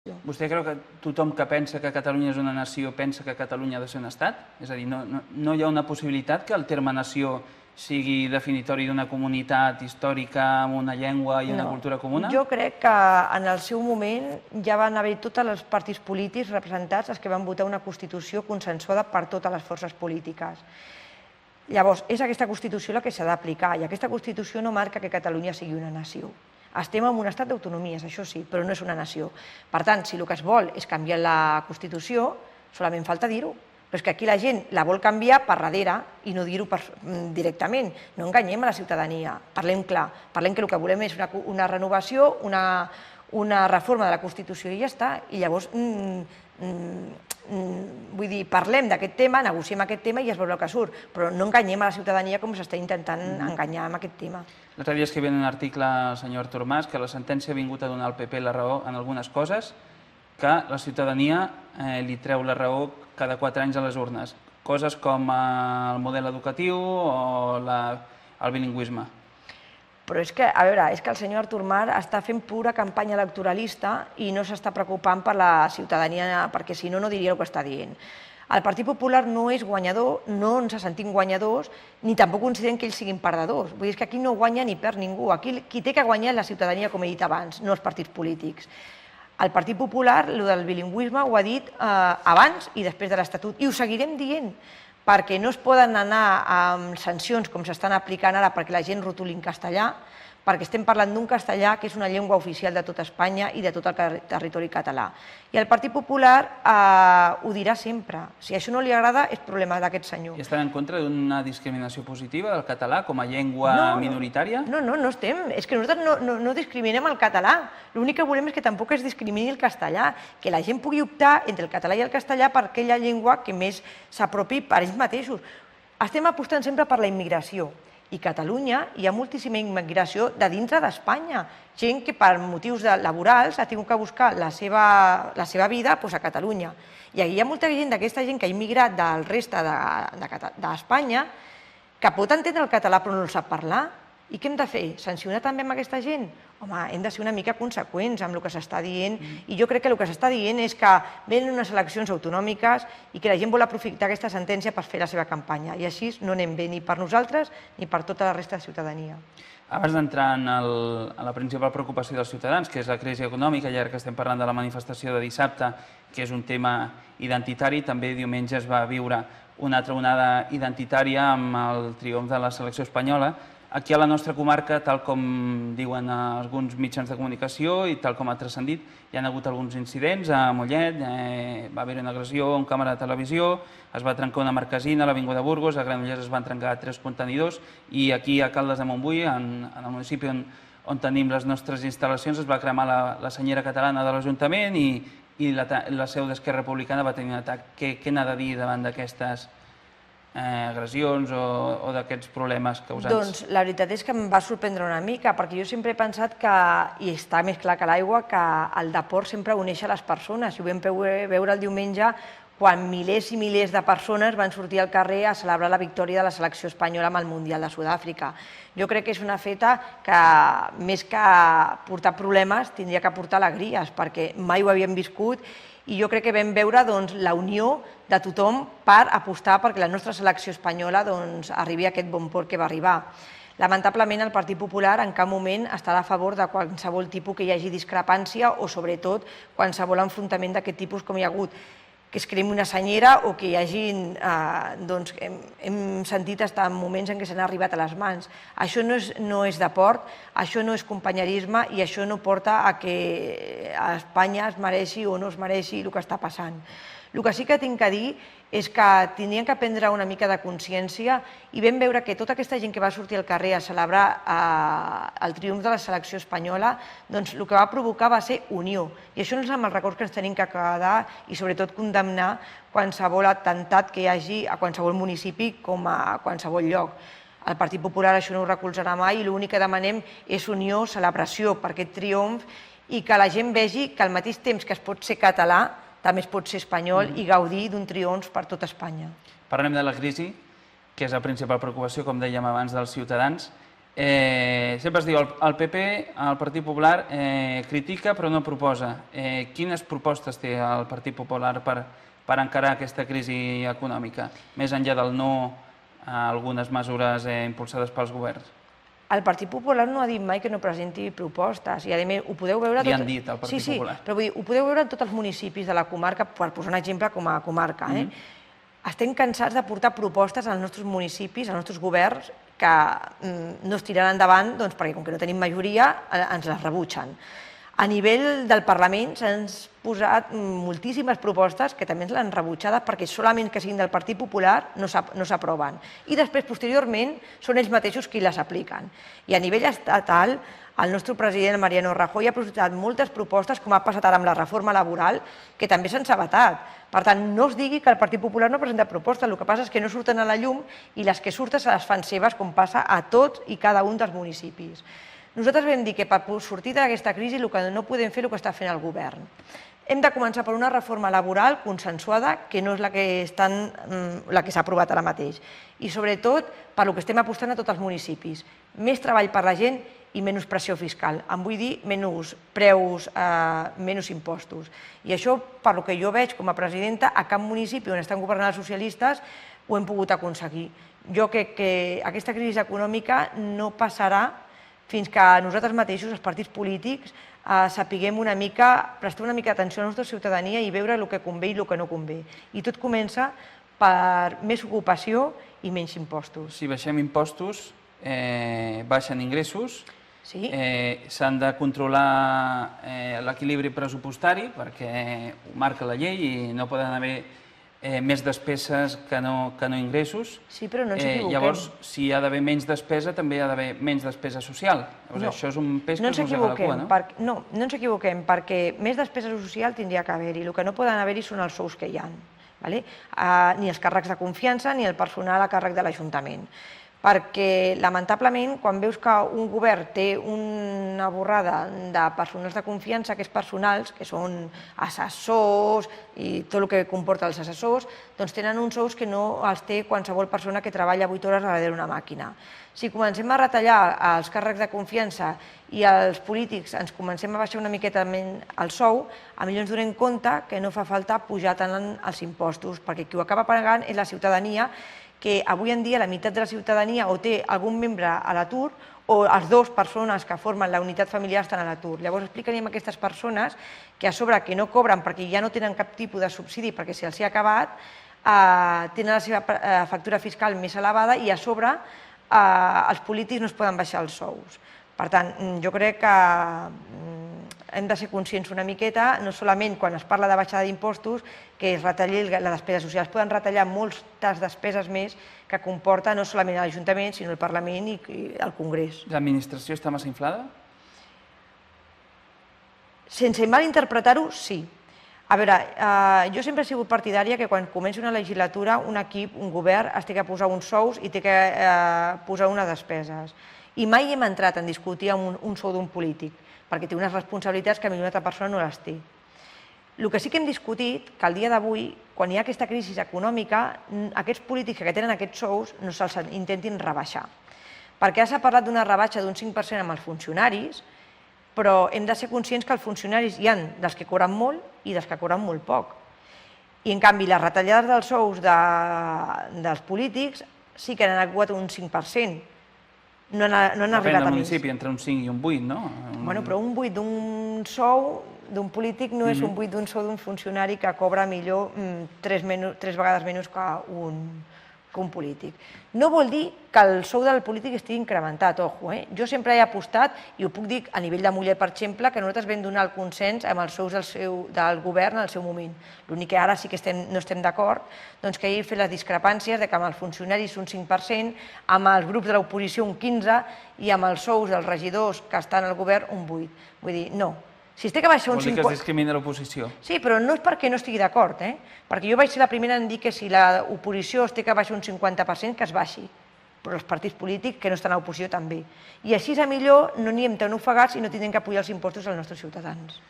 Vostè creu que tothom que pensa que Catalunya és una nació pensa que Catalunya ha de ser un estat? És a dir, no hi ha una possibilitat que el terme nació sigui definitori d'una comunitat històrica amb una llengua i una cultura comuna? Jo crec que en el seu moment ja van haver tots els partits polítics representats els que van votar una Constitució consensuada per totes les forces polítiques. Llavors, és aquesta Constitució la que s'ha d'aplicar i aquesta Constitució no marca que Catalunya sigui una nació. Estem en un estat d'autonomies, això sí, però no és una nació. Per tant, si el que es vol és canviar la Constitució, solament falta dir-ho. Però és que aquí la gent la vol canviar per darrere i no dir-ho directament. No enganyem a la ciutadania. Parlem clar. Parlem que el que volem és una renovació, una reforma de la Constitució i ja està. I llavors, vull dir, parlem d'aquest tema, negociem aquest tema i es veurà el que surt. Però no enganyem a la ciutadania com s'està intentant enganyar amb aquest tema. L'altre dia escrivia en un article el senyor Artur Mas que la sentència ha vingut a donar al PP la raó en algunes coses, que la ciutadania li treu la raó cada 4 anys a les urnes. Coses com el model educatiu o el bilingüisme. Però és que, a veure, és que el senyor Artur Mas està fent pura campanya electoralista i no s'està preocupant per la ciutadania, perquè si no, no diria el que està dient. El Partit Popular no és guanyador, no ens sentim guanyadors, ni tampoc considerem que ells siguin perdedors. Vull dir que aquí no guanya ni perd ningú. Aquí qui té que guanyar és la ciutadania, com he dit abans, no els partits polítics. El Partit Popular, el del bilingüisme, ho ha dit abans i després de l'Estatut, i ho seguirem dient, perquè no es poden anar amb sancions com s'estan aplicant ara perquè la gent rotuli en castellà, perquè estem parlant d'un castellà que és una llengua oficial de tota Espanya i de tot el territori català. I el Partit Popular ho dirà sempre. Si això no li agrada, és problema d'aquest senyor. I estan en contra d'una discriminació positiva del català com a llengua minoritària? No estem. És que nosaltres no discriminem el català. L'únic que volem és que tampoc es discrimini el castellà, que la gent pugui optar entre el català i el castellà per aquella llengua que més s'apropi per ells mateixos. Estem apostant sempre per la immigració. I a Catalunya hi ha moltíssima immigració de dintre d'Espanya. Gent que per motius laborals ha tingut que buscar la seva vida a Catalunya. I hi ha molta gent d'aquesta gent que ha immigrat del reste d'Espanya que pot entendre el català però no el sap parlar. I què hem de fer? Sancionar també amb aquesta gent? Home, hem de ser una mica conseqüents amb el que s'està dient i jo crec que el que s'està dient és que venen unes eleccions autonòmiques i que la gent vol aprofitar aquesta sentència per fer la seva campanya i així no anem bé ni per nosaltres ni per tota la resta de ciutadania. Abans d'entrar en la principal preocupació dels ciutadans, que és la crisi econòmica, i ara que estem parlant de la manifestació de dissabte, que és un tema identitari, també diumenge es va viure una altra onada identitària amb el triomf de la selecció espanyola. Aquí a la nostra comarca, tal com diuen alguns mitjans de comunicació i tal com ha transcendit, hi ha hagut alguns incidents a Mollet, va haver una agressió a un càmera de televisió, es va trencar una marquesina a l'Avinguda Burgos, a Granollers es van trencar 3 contenidors i aquí a Caldes de Montbui, en el municipi on tenim les nostres instal·lacions, es va cremar la senyera catalana de l'Ajuntament i la seu d'Esquerra Republicana va tenir un atac. Què n'ha de dir davant d'aquestes agressions o d'aquests problemes causats? Doncs la veritat és que em va sorprendre una mica, perquè jo sempre he pensat que, i està més clar que l'aigua, que el deport sempre uneix a les persones. I ho vam veure el diumenge quan milers i milers de persones van sortir al carrer a celebrar la victòria de la selecció espanyola amb el Mundial de Sud-àfrica. Jo crec que és una feta que, més que portar problemes, tindria que portar alegries, perquè mai ho havíem viscut i jo crec que vam veure la unió de tothom per apostar perquè la nostra selecció espanyola arribi a aquest bon port que va arribar. Lamentablement, el Partit Popular en cap moment estarà a favor de qualsevol tipus que hi hagi discrepància o, sobretot, qualsevol enfrontament d'aquest tipus com hi ha hagut, que es cremi una senyera o que hi hagi, hem sentit fins en moments en què s'han arribat a les mans. Això no és deport, això no és companyerisme i això no porta a que a Espanya es mereixi o no es mereixi el que està passant. El que sí que tinc que dir és que tindrien que prendre una mica de consciència i vam veure que tota aquesta gent que va sortir al carrer a celebrar el triomf de la selecció espanyola, doncs el que va provocar va ser unió. I això no és amb els records que ens tenim que quedar i sobretot condemnar qualsevol atemptat que hi hagi a qualsevol municipi com a qualsevol lloc. El Partit Popular això no ho recolzarà mai i l'únic que demanem és unió, celebració per aquest triomf i que la gent vegi que al mateix temps que es pot ser català, també es pot ser espanyol i gaudir d'un triomf per tot Espanya. Parlem de la crisi, que és la principal preocupació, com dèiem abans, dels ciutadans. Sempre es diu, el PP, el Partit Popular, critica però no proposa. Quines propostes té el Partit Popular per encarar aquesta crisi econòmica, més enllà del no a algunes mesures impulsades pels governs? El Partit Popular no ha dit mai que no presenti propostes, i a més ho podeu veure... Li han dit al Partit Popular. Sí, però vull dir, ho podeu veure en tots els municipis de la comarca, per posar un exemple com a comarca. Estem cansats de portar propostes als nostres municipis, als nostres governs, que no es tiraran endavant perquè, com que no tenim majoria, ens les rebutgen. A nivell del Parlament s'han posat moltíssimes propostes que també ens l'han rebutjades perquè solament que siguin del Partit Popular no s'aproven. I després, posteriorment, són ells mateixos qui les apliquen. I a nivell estatal, el nostre president, Mariano Rajoy, ha presentat moltes propostes, com ha passat ara amb la reforma laboral, que també s'han sabatat. Per tant, no es digui que el Partit Popular no ha presentat propostes, el que passa és que no surten a la llum i les que surten se les fan seves, com passa a tots i cada un dels municipis. Nosaltres vam dir que per sortir d'aquesta crisi el que no podem fer el que està fent el govern. Hem de començar per una reforma laboral consensuada, que no és la que s'ha aprovat ara mateix. I sobretot per el que estem apostant a tots els municipis. Més treball per la gent i menys pressió fiscal. Em vull dir menys preus, menys impostos. I això, per el que jo veig com a presidenta, a cap municipi on estan governant els socialistes ho hem pogut aconseguir. Jo crec que aquesta crisi econòmica no passarà fins que nosaltres mateixos, els partits polítics, sapiguem prestar una mica d'atenció a la nostra ciutadania i veure el que convé i el que no convé. I tot comença per més ocupació i menys impostos. Si baixem impostos, baixen ingressos, s'han de controlar l'equilibri pressupostari perquè ho marca la llei i no poden haver més despeses que no ingressos. Sí, però no ens equivoquem. Llavors, si hi ha d'haver menys despesa, també hi ha d'haver menys despesa social. Això és un pes que es mossega la cua, no? No, no ens equivoquem, perquè més despesa social tindria que haver-hi. El que no poden haver-hi són els sous que hi ha. Ni els càrrecs de confiança ni el personal a càrrec de l'Ajuntament. Perquè, lamentablement, quan veus que un govern té una borrada de personals de confiança, que és personals, que són assessors i tot el que comporta els assessors, doncs tenen uns sous que no els té qualsevol persona que treballa 8 hores darrere una màquina. Si comencem a retallar els càrrecs de confiança i els polítics ens comencem a baixar una miqueta el sou, potser ens donem compte que no fa falta pujar tant els impostos, perquè qui ho acaba pagant és la ciutadania, que avui en dia la meitat de la ciutadania o té algun membre a l'atur o les dues persones que formen la unitat familiar estan a l'atur. Llavors explicaríem a aquestes persones que a sobre que no cobren perquè ja no tenen cap tipus de subsidi perquè se'ls ha acabat, tenen la seva factura fiscal més elevada i a sobre els polítics no es poden baixar els sous. Per tant, jo crec que hem de ser conscients una miqueta, no solament quan es parla de baixada d'impostos, que es retalli la despesa social. Es poden retallar moltes despeses més que comporta no solament l'Ajuntament, sinó el Parlament i el Congrés. L'administració està massa inflada? Sense malinterpretar-ho, sí. A veure, jo sempre he sigut partidària que quan comenci una legislatura, un equip, un govern, es té que posar uns sous i té que posar unes despeses. I mai hem entrat en discutir un sou d'un polític, perquè té unes responsabilitats que una altra persona no les té. El que sí que hem discutit, que al dia d'avui, quan hi ha aquesta crisi econòmica, aquests polítics que tenen aquests sous no se'ls intentin rebaixar. Perquè s'ha parlat d'una rebaixa d'un 5% amb els funcionaris, però hem de ser conscients que els funcionaris hi ha dels que cobren molt i dels que cobren molt poc. I, en canvi, les retallades dels sous dels polítics sí que han arribat un 5%. No han arribat a més. Depèn del municipi, entre un 5 i un 8, no? Bueno, però un 8 d'un sou d'un polític no és un 8 d'un sou d'un funcionari que cobra millor 3 vegades menys que un polític. No vol dir que el sou del polític estigui incrementat, ojo. Jo sempre he apostat, i ho puc dir a nivell de Mollet, per exemple, que nosaltres vam donar el consens amb els sous del govern en el seu moment. L'únic que ara sí que no estem d'acord, doncs que hi he fet les discrepàncies de que amb els funcionaris un 5%, amb els grups de l'oposició un 15% i amb els sous dels regidors que estan al govern un 8%. Vull dir, no. Si es té que baixar un 50%... Vol dir que es discrimina l'oposició. Sí, però no és perquè no estigui d'acord, perquè jo vaig ser la primera en dir que si l'oposició es té que baixar un 50%, que es baixi, però els partits polítics que no estan a l'oposició també. I així, a millor, no anirem tan ofegats i no tindrem que apujar els impostos als nostres ciutadans.